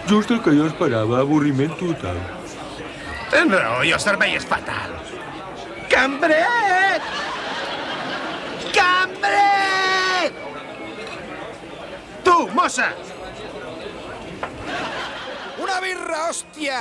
Just el que jo esperava, avorriment total. Tens raó, i el servei és fatal. Cambrer! Cambrer! Tu, mossa! Una birra, hòstia!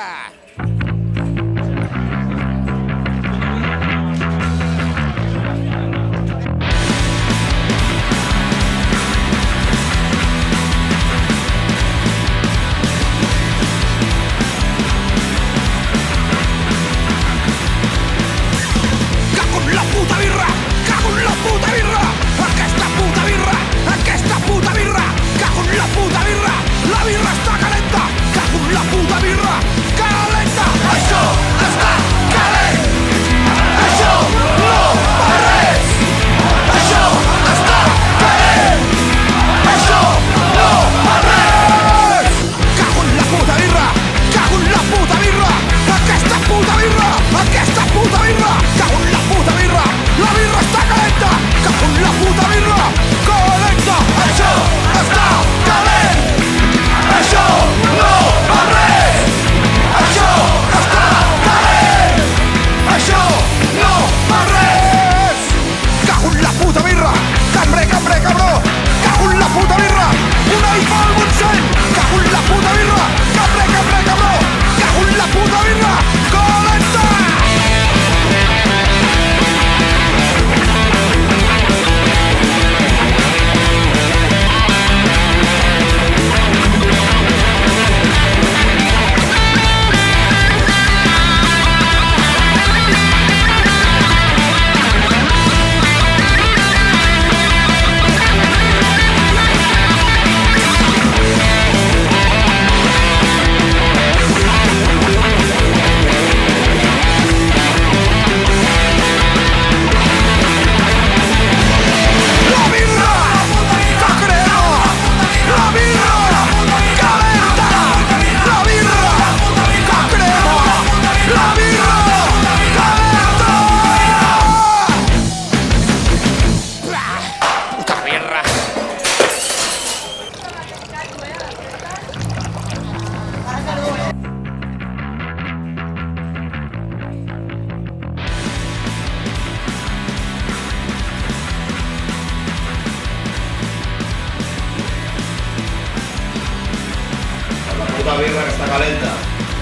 Puta birra que està calenta.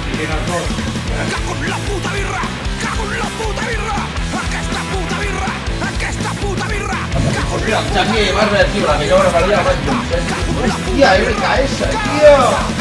I quin alcohol? Cago en la puta birra! Cago en la puta birra! Aquesta puta birra! Aquesta puta birra! Hòstia, Xavi, vas bé, tio, la millor barbaria la vaig dir. Hòstia, MKS, tio!